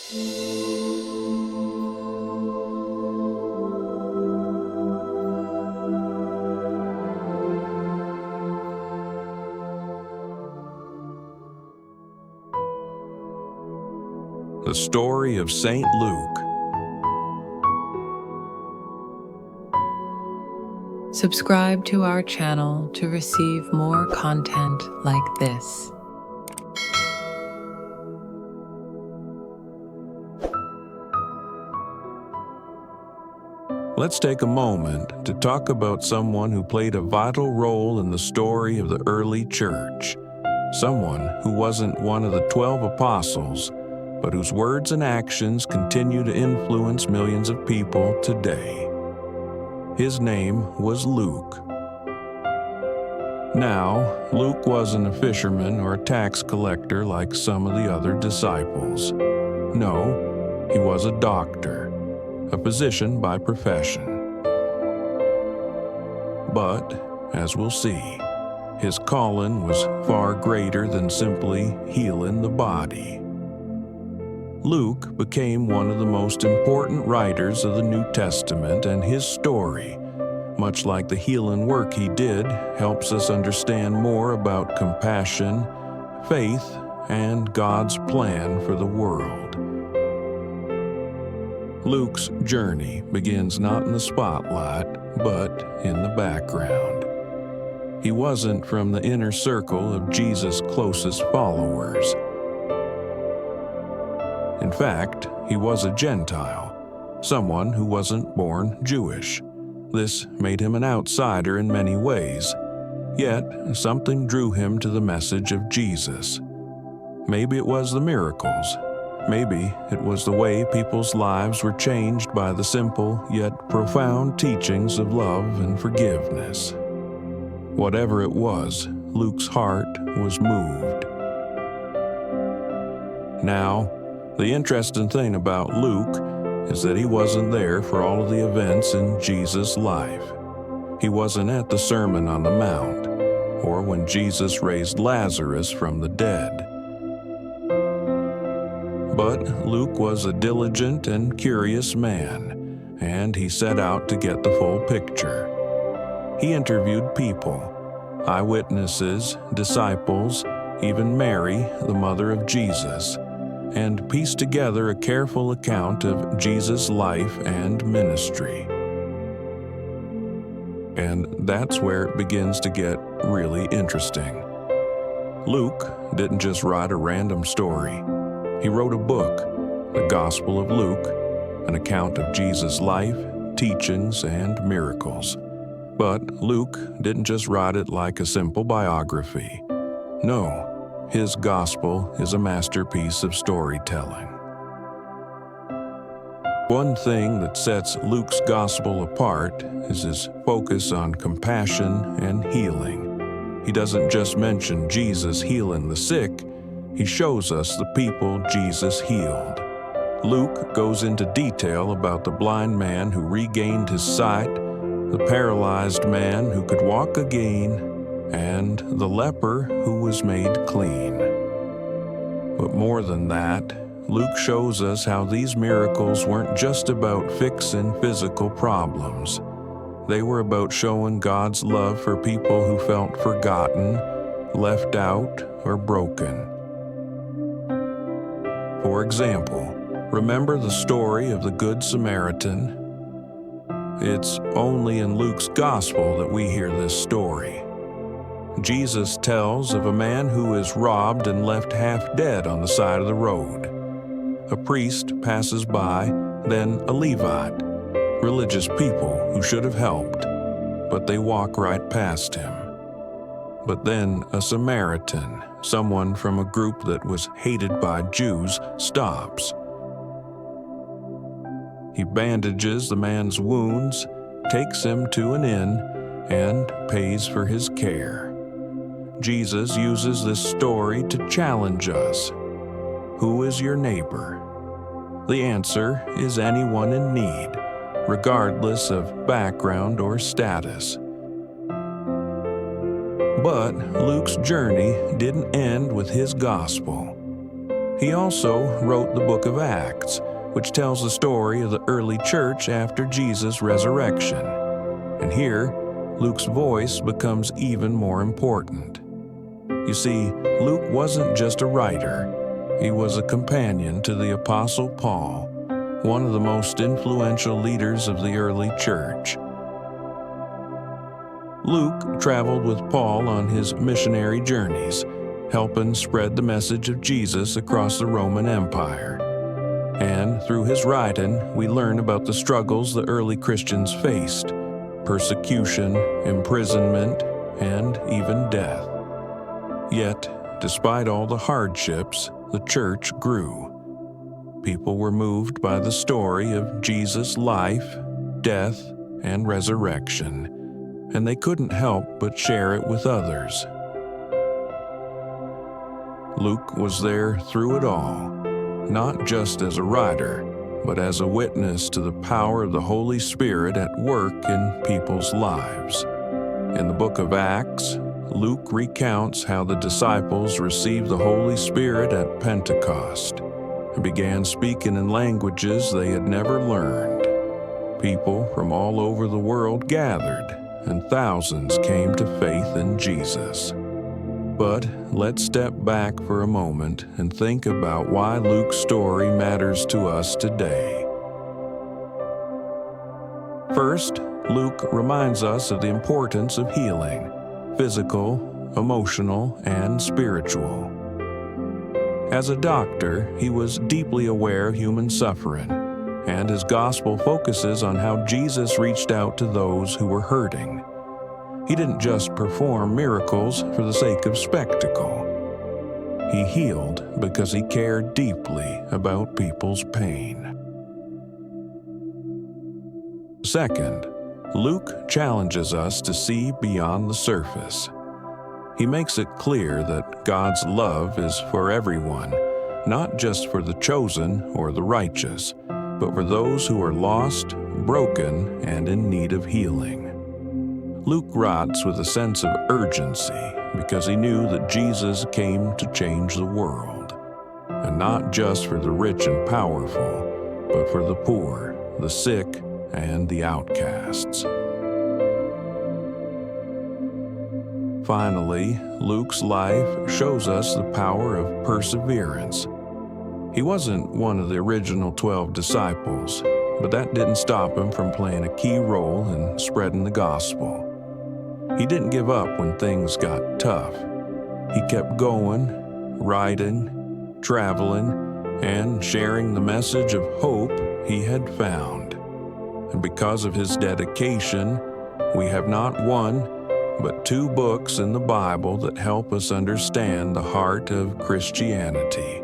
The story of Saint Luke. Subscribe to our channel to receive more content like this. Let's take a moment to talk about someone who played a vital role in the story of the early church. Someone who wasn't one of the 12 apostles, but whose words and actions continue to influence millions of people today. His name was Luke. Now, Luke wasn't a fisherman or a tax collector like some of the other disciples. No, he was a doctor, a physician by profession. But, as we'll see, his calling was far greater than simply healing the body. Luke became one of the most important writers of the New Testament, and his story, much like the healing work he did, helps us understand more about compassion, faith, and God's plan for the world. Luke's journey begins not in the spotlight, but in the background. He wasn't from the inner circle of Jesus' closest followers. In fact, he was a Gentile, someone who wasn't born Jewish. This made him an outsider in many ways, yet something drew him to the message of Jesus. Maybe it was the miracles. Maybe it was the way people's lives were changed by the simple yet profound teachings of love and forgiveness. Whatever it was, Luke's heart was moved. Now, the interesting thing about Luke is that he wasn't there for all of the events in Jesus' life. He wasn't at the Sermon on the Mount, or when Jesus raised Lazarus from the dead. But Luke was a diligent and curious man, and he set out to get the full picture. He interviewed people, eyewitnesses, disciples, even Mary, the mother of Jesus, and pieced together a careful account of Jesus' life and ministry. And that's where it begins to get really interesting. Luke didn't just write a random story. He wrote a book, the Gospel of Luke, an account of Jesus' life, teachings, and miracles. But Luke didn't just write it like a simple biography. No. His gospel is a masterpiece of storytelling. One thing that sets Luke's gospel apart is his focus on compassion and healing. He doesn't just mention Jesus healing the sick, he shows us the people Jesus healed. Luke goes into detail about the blind man who regained his sight, the paralyzed man who could walk again, and the leper who was made clean. But more than that, Luke shows us how these miracles weren't just about fixing physical problems. They were about showing God's love for people who felt forgotten, left out, or broken. For example, remember the story of the Good Samaritan? It's only in Luke's Gospel that we hear this story. Jesus tells of a man who is robbed and left half dead on the side of the road. A priest passes by, then a Levite, religious people who should have helped, but they walk right past him. But then a Samaritan, someone from a group that was hated by Jews, stops. He bandages the man's wounds, takes him to an inn, and pays for his care. Jesus uses this story to challenge us. Who is your neighbor? The answer is anyone in need, regardless of background or status. But Luke's journey didn't end with his gospel. He also wrote the book of Acts, which tells the story of the early church after Jesus' resurrection. And here, Luke's voice becomes even more important. You see, Luke wasn't just a writer. He was a companion to the Apostle Paul, one of the most influential leaders of the early church. Luke traveled with Paul on his missionary journeys, helping spread the message of Jesus across the Roman Empire. And through his writing, we learn about the struggles the early Christians faced: persecution, imprisonment, and even death. Yet, despite all the hardships, the church grew. People were moved by the story of Jesus' life, death, and resurrection, and they couldn't help but share it with others. Luke was there through it all, not just as a writer, but as a witness to the power of the Holy Spirit at work in people's lives. In the book of Acts, Luke recounts how the disciples received the Holy Spirit at Pentecost and began speaking in languages they had never learned. People from all over the world gathered, and thousands came to faith in Jesus. But let's step back for a moment and think about why Luke's story matters to us today. First, Luke reminds us of the importance of healing: physical, emotional, and spiritual. As a doctor, he was deeply aware of human suffering, and his gospel focuses on how Jesus reached out to those who were hurting. He didn't just perform miracles for the sake of spectacle. He healed because he cared deeply about people's pain. Second, Luke challenges us to see beyond the surface. He makes it clear that God's love is for everyone, not just for the chosen or the righteous, but for those who are lost, broken, and in need of healing. Luke writes with a sense of urgency because he knew that Jesus came to change the world, and not just for the rich and powerful, but for the poor, the sick, and the outcasts. Finally, Luke's life shows us the power of perseverance. He wasn't one of the original 12 disciples, but that didn't stop him from playing a key role in spreading the gospel. He didn't give up when things got tough. He kept going, writing, traveling, and sharing the message of hope he had found. And because of his dedication, we have not one, but 2 books in the Bible that help us understand the heart of Christianity.